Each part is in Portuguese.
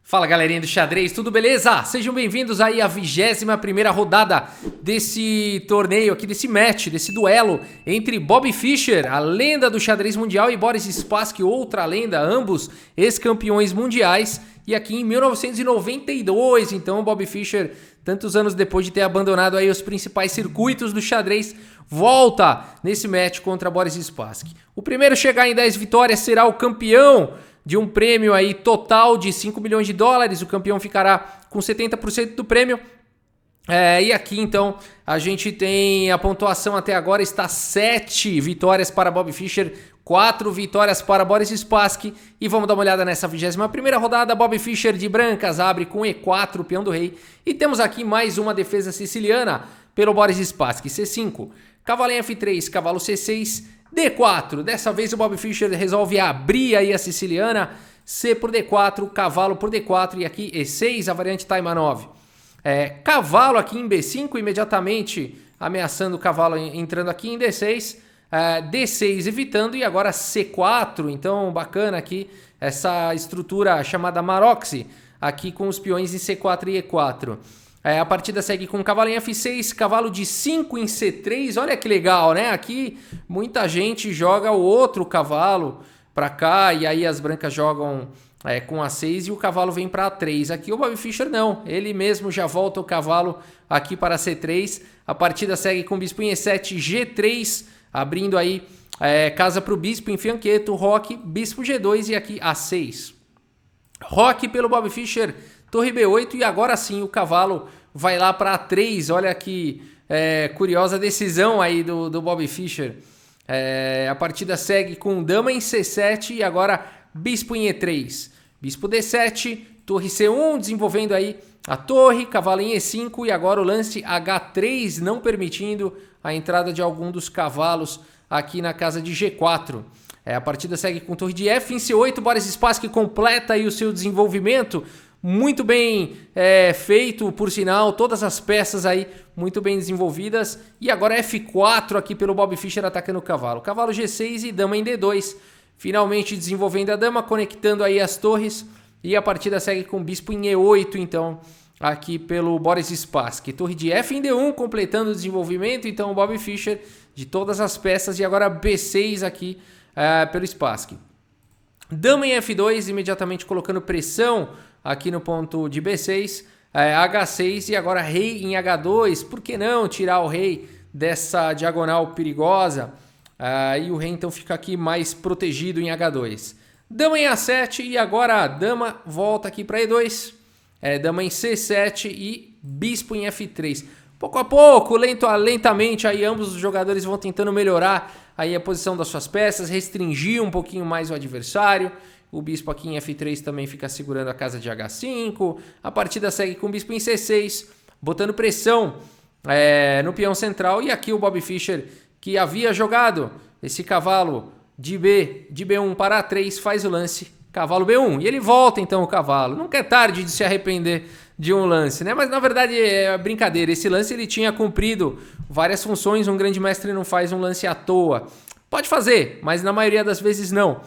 Fala galerinha do xadrez, tudo beleza? Sejam bem-vindos aí à 21ª rodada desse torneio aqui, desse match, desse duelo entre Bobby Fischer, a lenda do xadrez mundial, e Boris Spassky, outra lenda, ambos ex-campeões mundiais. E aqui em 1992, então, Bobby Fischer, tantos anos depois de ter abandonado aí os principais circuitos do xadrez, volta nesse match contra Boris Spassky. O primeiro a chegar em 10 vitórias será o campeão de um prêmio aí total de 5 milhões de dólares. O campeão ficará com 70% do prêmio. E aqui então a gente tem a pontuação até agora, está 7 vitórias para Bobby Fischer, 4 vitórias para Boris Spassky. E vamos dar uma olhada nessa 21ª rodada. Bobby Fischer de brancas abre com E4, peão do rei. E temos aqui mais uma defesa siciliana pelo Boris Spassky. C5, cavalo em F3, cavalo C6, D4, dessa vez o Bobby Fischer resolve abrir aí a siciliana, C por D4, cavalo por D4 e aqui E6, a variante Taimanov. Cavalo aqui em B5, imediatamente ameaçando o cavalo entrando aqui em D6, D6 evitando e agora C4, então bacana aqui essa estrutura chamada Maroczy, aqui com os peões em C4 e E4. A partida segue com cavalo em F6, cavalo de 5 em C3, olha que legal, né? Aqui muita gente joga o outro cavalo para cá e aí as brancas jogam com A6 e o cavalo vem para A3. Aqui o Bobby Fischer não, ele mesmo já volta o cavalo aqui para C3. A partida segue com bispo em E7, G3, abrindo aí casa para o bispo em fianqueto, roque, bispo G2 e aqui A6. Roque pelo Bobby Fischer, torre B8 e agora sim o cavalo vai lá para A3. Olha que curiosa decisão aí do Bobby Fischer. A partida segue com dama em C7 e agora bispo em E3. Bispo D7, torre C1, desenvolvendo aí a torre, cavalo em E5 e agora o lance H3, não permitindo a entrada de algum dos cavalos aqui na casa de G4. A partida segue com torre de F em C8, Boris Spassky completa aí o seu desenvolvimento. Muito bem feito, por sinal, todas as peças aí muito bem desenvolvidas. E agora F4 aqui pelo Bobby Fischer atacando o cavalo. Cavalo G6 e dama em D2. Finalmente desenvolvendo a dama, conectando aí as torres. E a partida segue com bispo em E8, então, aqui pelo Boris Spassky. Torre de F em D1, completando o desenvolvimento. Então o Bobby Fischer de todas as peças. E agora B6 aqui pelo Spassky. Dama em F2, imediatamente colocando pressão aqui no ponto de B6, H6 e agora rei em H2. Por que não tirar o rei dessa diagonal perigosa? E o rei então fica aqui mais protegido em H2. Dama em A7 e agora a dama volta aqui para E2. Dama em C7 e bispo em F3. Pouco a pouco, lentamente, aí ambos os jogadores vão tentando melhorar aí a posição das suas peças, restringir um pouquinho mais o adversário. O bispo aqui em F3 também fica segurando a casa de H5. A partida segue com o bispo em C6, botando pressão no peão central. E aqui o Bobby Fischer, que havia jogado esse cavalo de B1 para A3, faz o lance cavalo B1. E ele volta então o cavalo. Nunca é tarde de se arrepender de um lance, né? Mas na verdade é brincadeira. Esse lance ele tinha cumprido várias funções. Um grande mestre não faz um lance à toa. Pode fazer, mas na maioria das vezes não.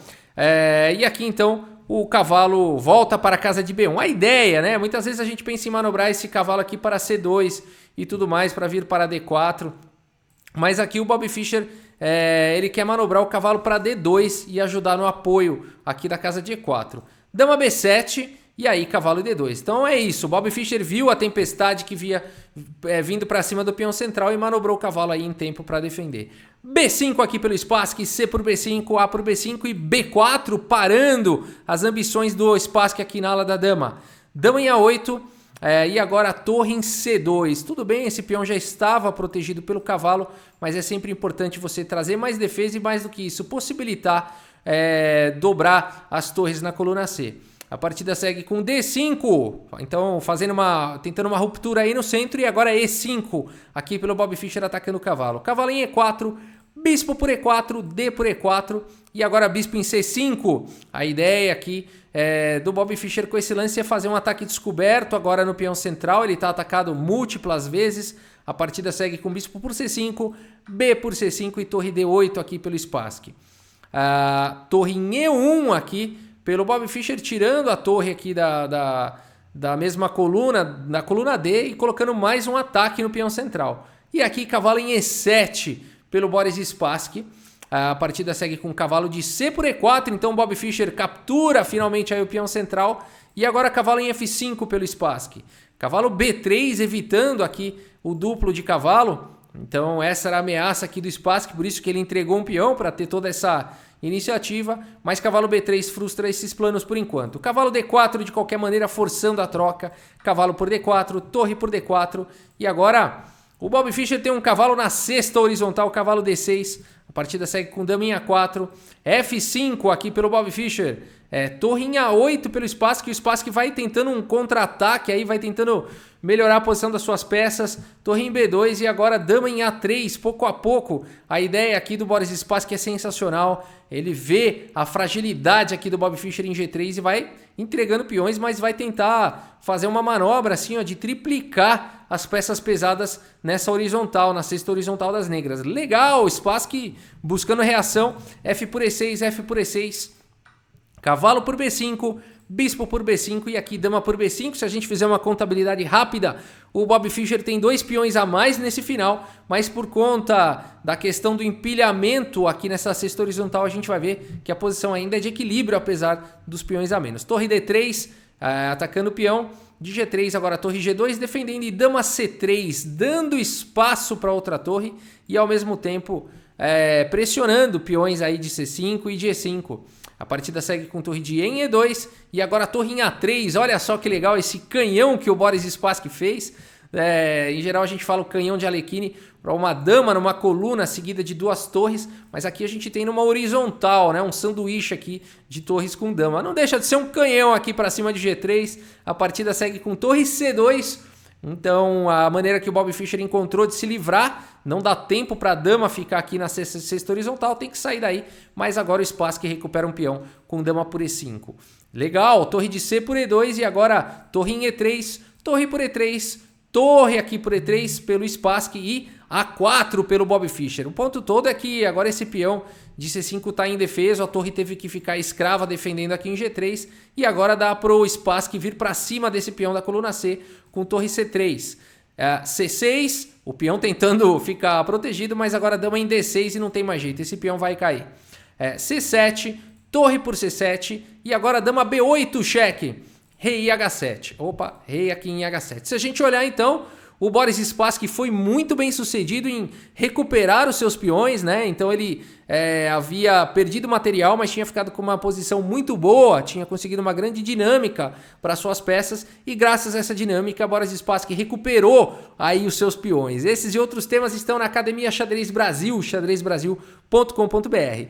E aqui então o cavalo volta para a casa de B1. A ideia, né? Muitas vezes a gente pensa em manobrar esse cavalo aqui para C2 e tudo mais, para vir para D4. Mas aqui o Bobby Fischer, ele quer manobrar o cavalo para D2 e ajudar no apoio aqui da casa de E4. Dama B7 e aí cavalo D2. Então é isso, o Bobby Fischer viu a tempestade que via vindo para cima do peão central e manobrou o cavalo aí em tempo para defender. B5 aqui pelo Spassky, C por B5, A por B5 e B4 parando as ambições do Spassky aqui na ala da dama. Dama em A8 e agora a torre em C2. Tudo bem, esse peão já estava protegido pelo cavalo, mas é sempre importante você trazer mais defesa e mais do que isso, possibilitar dobrar as torres na coluna C. A partida segue com D5, então tentando uma ruptura aí no centro e agora E5, aqui pelo Bobby Fischer atacando o cavalo. Cavalo em E4, bispo por E4, D por E4 e agora bispo em C5. A ideia aqui do Bobby Fischer com esse lance é fazer um ataque descoberto agora no peão central. Ele está atacado múltiplas vezes. A partida segue com bispo por C5, B por C5 e torre D8 aqui pelo Spassky. Torre em E1 aqui pelo Bob Fischer, tirando a torre aqui da mesma coluna, na coluna D, e colocando mais um ataque no peão central. E aqui cavalo em E7 pelo Boris Spassky. A partida segue com cavalo de C por E4, então Bob Fischer captura finalmente aí o peão central. E agora cavalo em F5 pelo Spassky. Cavalo B3, evitando aqui o duplo de cavalo. Então essa era a ameaça aqui do Spassky, por isso que ele entregou um peão para ter toda essa iniciativa. Mas cavalo B3 frustra esses planos por enquanto. Cavalo D4 de qualquer maneira forçando a troca. Cavalo por D4, torre por D4. E agora o Bob Fischer tem um cavalo na sexta horizontal, cavalo D6. A partida segue com dama em A4, F5 aqui pelo Bob Fischer, torre em A8 pelo Spassky, o Spassky vai tentando um contra-ataque aí, vai tentando melhorar a posição das suas peças, torre em B2 e agora dama em A3, pouco a pouco. A ideia aqui do Boris Spassky é sensacional, ele vê a fragilidade aqui do Bob Fischer em G3 e vai entregando peões, mas vai tentar fazer uma manobra assim, ó, de triplicar as peças pesadas nessa horizontal, na sexta horizontal das negras. Legal, Spassky buscando reação, F por E6, F por E6, cavalo por B5, bispo por B5 e aqui dama por B5. Se a gente fizer uma contabilidade rápida, o Bob Fischer tem 2 peões a mais nesse final, mas por conta da questão do empilhamento aqui nessa sexta horizontal, a gente vai ver que a posição ainda é de equilíbrio, apesar dos peões a menos. Torre D3, atacando o peão de G3, agora torre G2, defendendo e dama C3, dando espaço para outra torre e ao mesmo tempo pressionando peões aí de C5 e de E5. A partida segue com torre de E em E2 e agora torre em A3. Olha só que legal esse canhão que o Boris Spassky fez. Em geral a gente fala o canhão de Alekhine para uma dama numa coluna seguida de 2 torres, mas aqui a gente tem numa horizontal, né, um sanduíche aqui de torres com dama. Não deixa de ser um canhão aqui para cima de G3. A partida segue com torre C2. Então a maneira que o Bob Fischer encontrou de se livrar, não dá tempo para a dama ficar aqui na sexta horizontal, tem que sair daí, mas agora o Spassky recupera um peão com dama por E5. Legal, torre de C por E2 e agora torre em E3, torre por E3, torre aqui por E3 pelo Spassky e A4 pelo Bob Fischer. O ponto todo é que agora esse peão de C5 está indefeso, a torre teve que ficar escrava defendendo aqui em G3 e agora dá para o Spassky vir para cima desse peão da coluna C com torre C3. C6, o peão tentando ficar protegido, mas agora dama em D6 e não tem mais jeito, esse peão vai cair. C7, torre por C7 e agora dama B8, cheque. Rei H7. Opa, rei aqui em H7. Se a gente olhar então, o Boris Spassky foi muito bem sucedido em recuperar os seus peões, né? Então ele havia perdido material, mas tinha ficado com uma posição muito boa, tinha conseguido uma grande dinâmica para suas peças e graças a essa dinâmica, Boris Spassky recuperou aí os seus peões. Esses e outros temas estão na Academia Xadrez Brasil, xadrezbrasil.com.br.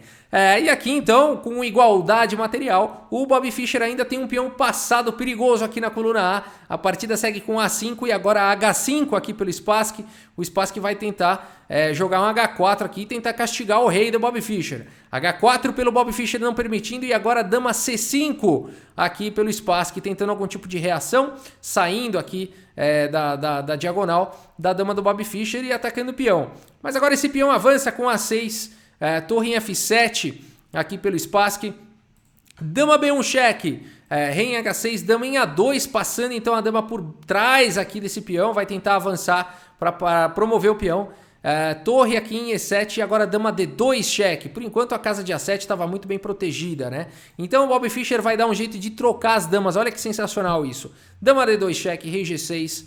E aqui então, com igualdade material, o Bob Fischer ainda tem um peão passado perigoso aqui na coluna A. A partida segue com A5 e agora H5 aqui pelo Spassky. O Spassky vai tentar jogar um H4 aqui e tentar castigar o rei do Bob Fischer. H4 pelo Bob Fischer não permitindo e agora dama C5 aqui pelo Spassky, tentando algum tipo de reação, saindo aqui da diagonal da dama do Bob Fischer e atacando o peão. Mas agora esse peão avança com A6, torre em F7 aqui pelo Spassky, dama B1 cheque, rei em H6, dama em A2, passando então a dama por trás aqui desse peão, vai tentar avançar para promover o peão. Torre aqui em E7 e agora dama D2 cheque. Por enquanto a casa de A7 estava muito bem protegida, né? Então o Bob Fischer vai dar um jeito de trocar as damas. Olha que sensacional isso. Dama D2 cheque, rei G6,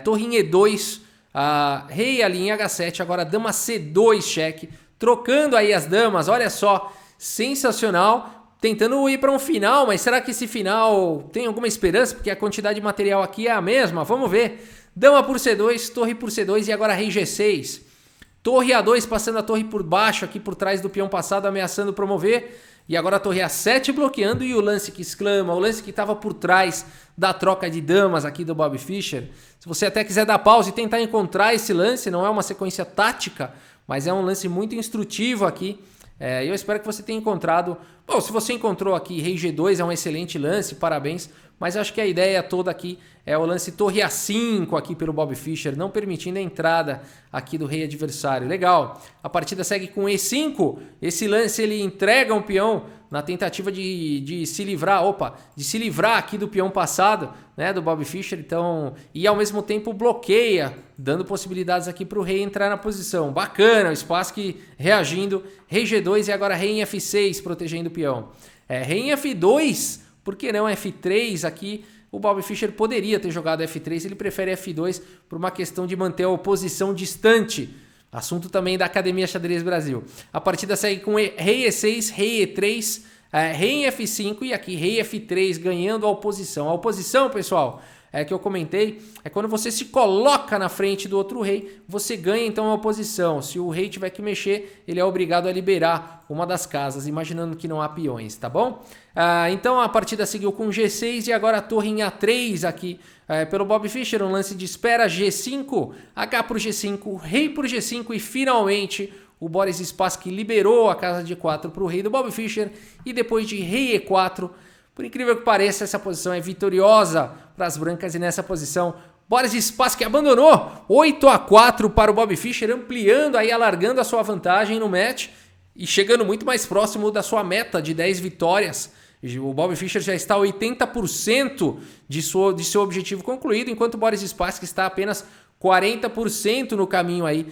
torre em E2, rei ali em H7, agora dama C2 cheque. Trocando aí as damas, olha só, sensacional. Tentando ir para um final, mas será que esse final tem alguma esperança? Porque a quantidade de material aqui é a mesma, vamos ver. Dama por C2, torre por C2 e agora rei G6. Torre A2 passando a torre por baixo, aqui por trás do peão passado, ameaçando promover. E agora a torre A7 bloqueando e o lance que exclama, o lance que estava por trás da troca de damas aqui do Bob Fischer. Se você até quiser dar pausa e tentar encontrar esse lance, não é uma sequência tática, mas é um lance muito instrutivo aqui. Eu espero que você tenha encontrado. Bom, se você encontrou aqui rei G2, é um excelente lance, parabéns. mas acho que a ideia toda aqui é o lance torre A5 aqui pelo Bob Fischer, não permitindo a entrada aqui do rei adversário. Legal. A partida segue com E5. Esse lance ele entrega um peão na tentativa de se livrar, de se livrar aqui do peão passado, né, do Bob Fischer, então, e ao mesmo tempo bloqueia, dando possibilidades aqui para o rei entrar na posição. Bacana, o Spassky reagindo, rei G2 e agora rei em F6, protegendo o peão. Rei em F2, por que não F3 aqui? O Bob Fischer poderia ter jogado F3, ele prefere F2 por uma questão de manter a oposição distante. Assunto também da Academia Xadrez Brasil. A partida segue com rei E6, rei E3, rei em F5 e aqui rei F3 ganhando a oposição. A oposição, pessoal, que eu comentei, é quando você se coloca na frente do outro rei, você ganha então a oposição. Se o rei tiver que mexer, ele é obrigado a liberar uma das casas, imaginando que não há peões, tá bom? Então a partida seguiu com G6 e agora a torre em A3 aqui pelo Bob Fischer, um lance de espera, G5, H por G5, rei por G5 e finalmente o Boris Spassky liberou a casa de 4 para o rei do Bob Fischer e depois de rei E4, por incrível que pareça, essa posição é vitoriosa para as brancas e nessa posição Boris Spassky abandonou 8-4 para o Bob Fischer, ampliando aí, alargando a sua vantagem no match e chegando muito mais próximo da sua meta de 10 vitórias. O Bob Fischer já está a 80% de seu objetivo concluído, enquanto o Boris Spassky está apenas 40% no caminho aí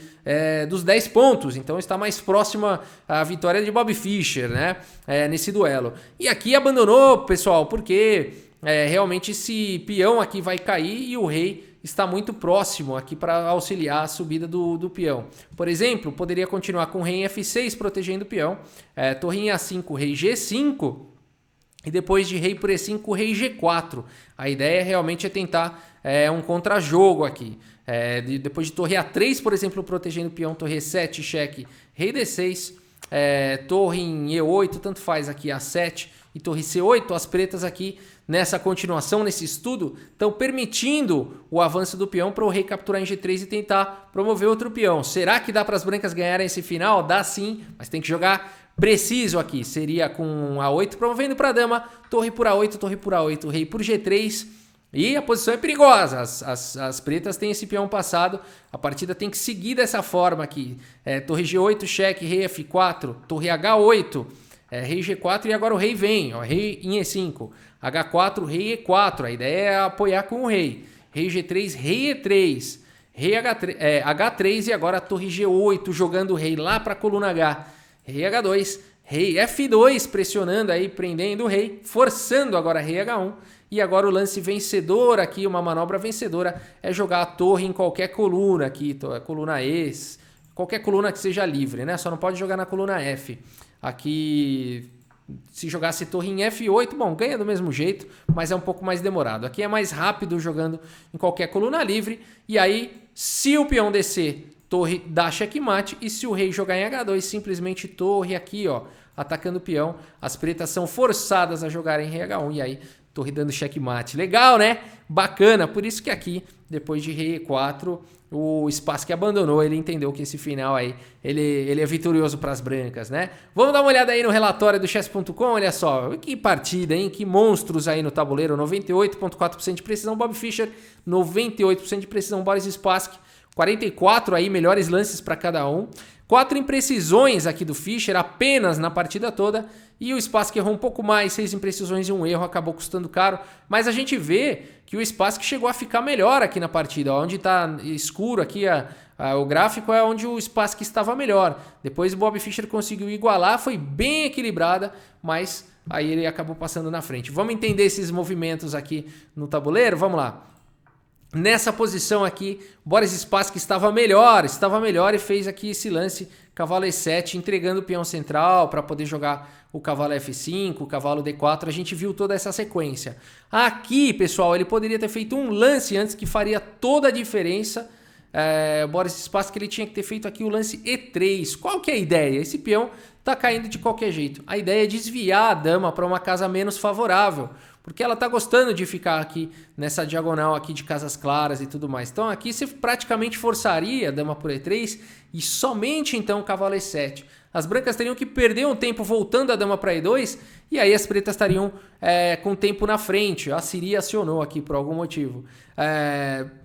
dos 10 pontos. Então está mais próxima a vitória de Bob Fischer, né? Nesse duelo. E aqui abandonou, pessoal, porque realmente esse peão aqui vai cair e o rei está muito próximo aqui para auxiliar a subida do peão. Por exemplo, poderia continuar com o rei em F6 protegendo o peão, torre em A5, rei G5 e depois de rei por E5, rei G4. A ideia realmente é tentar um contra-jogo aqui. Depois de torre A3, por exemplo, protegendo o peão, torre E7, cheque, rei D6, torre em E8, tanto faz aqui A7 e torre C8, as pretas aqui nessa continuação, nesse estudo, estão permitindo o avanço do peão para o rei capturar em G3 e tentar promover outro peão. Será que dá para as brancas ganharem esse final? Dá sim, mas tem que jogar preciso aqui. Seria com A8 promovendo para a dama, torre por A8, rei por G3. E a posição é perigosa, as pretas têm esse peão passado, a partida tem que seguir dessa forma aqui. Torre G8, cheque, rei F4, torre H8, rei G4 e agora o rei vem, rei em E5, H4, rei E4, a ideia é apoiar com o rei. Rei G3, rei E3, rei H3 e agora a torre G8 jogando o rei lá para a coluna H, rei H2, rei F2 pressionando aí, prendendo o rei, forçando agora rei H1. E agora o lance vencedor aqui, uma manobra vencedora, é jogar a torre em qualquer coluna aqui, coluna E, qualquer coluna que seja livre, né? Só não pode jogar na coluna F. Aqui, se jogasse torre em F8, bom, ganha do mesmo jeito, mas é um pouco mais demorado. Aqui é mais rápido jogando em qualquer coluna livre. E aí, se o peão descer, torre dá checkmate. E se o rei jogar em H2, simplesmente torre aqui, ó, atacando o peão. As pretas são forçadas a jogar em rei H1 e aí torre dando checkmate. Legal, né? Bacana. Por isso que aqui, depois de rei E4, o Spassky abandonou. Ele entendeu que esse final aí, ele é vitorioso para as brancas, né? Vamos dar uma olhada aí no relatório do chess.com. Olha só, que partida, hein? Que monstros aí no tabuleiro. 98,4% de precisão Bob Fischer, 98% de precisão Boris Spassky, 44 aí melhores lances para cada um. 4 imprecisões aqui do Fischer apenas na partida toda e o Spassky errou um pouco mais, 6 imprecisões e um erro, acabou custando caro, mas a gente vê que o Spassky chegou a ficar melhor aqui na partida, onde está escuro aqui o gráfico é onde o Spassky estava melhor, depois o Bob Fischer conseguiu igualar, foi bem equilibrada, mas aí ele acabou passando na frente. Vamos entender esses movimentos aqui no tabuleiro? Vamos lá. Nessa posição aqui, Boris Spassky estava melhor e fez aqui esse lance cavalo E7, entregando o peão central para poder jogar o cavalo F5, o cavalo D4, a gente viu toda essa sequência. Aqui, pessoal, ele poderia ter feito um lance antes que faria toda a diferença. Boris Spassky ele tinha que ter feito aqui o lance E3. Qual que é a ideia? Esse peão está caindo de qualquer jeito. A ideia é desviar a dama para uma casa menos favorável, porque ela está gostando de ficar aqui nessa diagonal aqui de casas claras e tudo mais. Então aqui você praticamente forçaria a dama por E3 e somente então o cavalo E7. as brancas teriam que perder um tempo voltando a dama para E2, e aí as pretas estariam com tempo na frente. A Siri acionou aqui por algum motivo.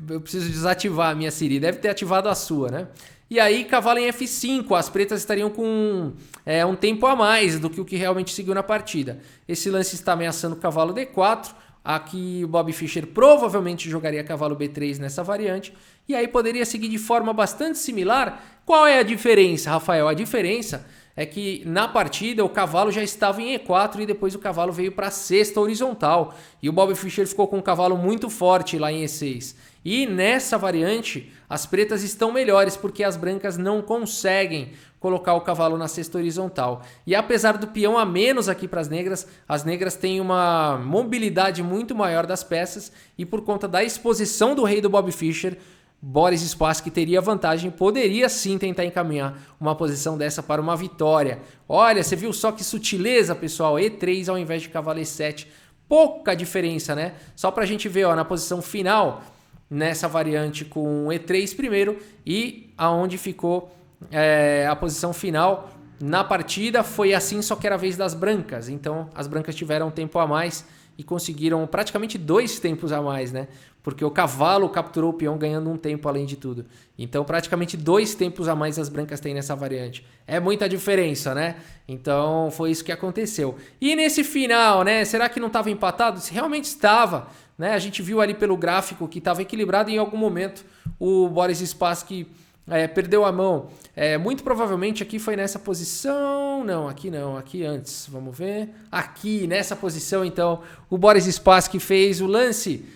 Eu preciso desativar a minha Siri, deve ter ativado a sua, né? E aí, cavalo em F5, as pretas estariam com um tempo a mais do que o que realmente seguiu na partida. Esse lance está ameaçando o cavalo D4. Aqui o Bobby Fischer provavelmente jogaria cavalo B3 nessa variante. E aí poderia seguir de forma bastante similar. Qual é a diferença, Rafael? A diferença é que na partida o cavalo já estava em E4 e depois o cavalo veio para a sexta horizontal. E o Bobby Fischer ficou com um cavalo muito forte lá em E6. E nessa variante as pretas estão melhores porque as brancas não conseguem colocar o cavalo na sexta horizontal. E apesar do peão a menos aqui para as negras têm uma mobilidade muito maior das peças e por conta da exposição do rei do Bobby Fischer, Boris Spassky teria vantagem, poderia sim tentar encaminhar uma posição dessa para uma vitória. Olha, você viu só que sutileza, pessoal? E3 ao invés de cavalo E7. Pouca diferença, né? Só para a gente ver, ó, na posição final, nessa variante com E3 primeiro e aonde ficou a posição final na partida foi assim, só que era a vez das brancas. Então as brancas tiveram um tempo a mais e conseguiram praticamente 2 tempos a mais, né? Porque o cavalo capturou o peão ganhando um tempo além de tudo. Então praticamente 2 tempos a mais as brancas têm nessa variante. É muita diferença, né? Então foi isso que aconteceu. E nesse final, né? Será que não estava empatado? Realmente estava, né? A gente viu ali pelo gráfico que estava equilibrado e em algum momento o Boris Spassky perdeu a mão. Muito provavelmente aqui foi nessa posição. Não, aqui antes. Vamos ver. Aqui, nessa posição, então, o Boris Spassky fez o lance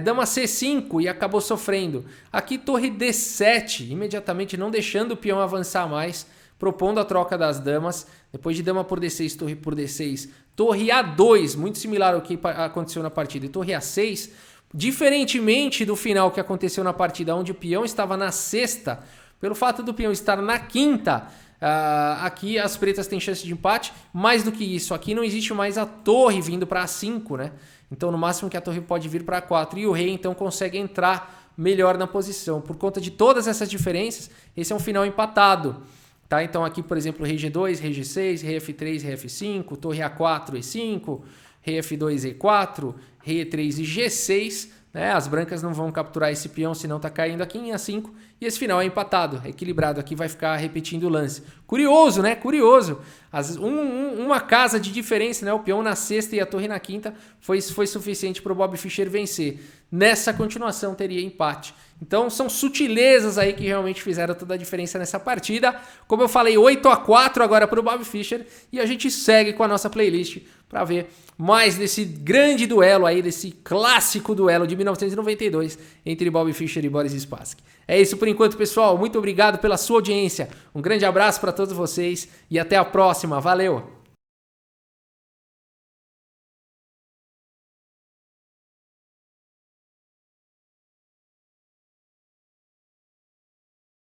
dama C5 e acabou sofrendo. Aqui torre D7, imediatamente não deixando o peão avançar mais, propondo a troca das damas. Depois de dama por D6, torre por D6, torre A2, muito similar ao que aconteceu na partida, e torre A6. Diferentemente do final que aconteceu na partida, onde o peão estava na sexta, pelo fato do peão estar na quinta, aqui as pretas têm chance de empate. Mais do que isso, aqui não existe mais a torre vindo para A5, né? Então, no máximo que a torre pode vir para A4. E o rei, então, consegue entrar melhor na posição. Por conta de todas essas diferenças, esse é um final empatado. Tá? Então, aqui, por exemplo, rei G2, rei G6, rei F3, rei F5, torre A4, E5, rei F2, E4, rei E3 e G6, né? As brancas não vão capturar esse peão, senão tá caindo aqui em A5. E esse final é empatado, equilibrado. Aqui vai ficar repetindo o lance. Curioso, né? Curioso. Uma casa de diferença, né? O peão na sexta e a torre na quinta foi suficiente para o Bobby Fischer vencer. Nessa continuação teria empate. Então são sutilezas aí que realmente fizeram toda a diferença nessa partida. Como eu falei, 8-4 agora para o Bobby Fischer. E a gente segue com a nossa playlist para ver mais desse grande duelo aí, desse clássico duelo de 1992 entre Bobby Fischer e Boris Spassky. É isso por enquanto, pessoal. Muito obrigado pela sua audiência. Um grande abraço para todos vocês e até a próxima. Valeu!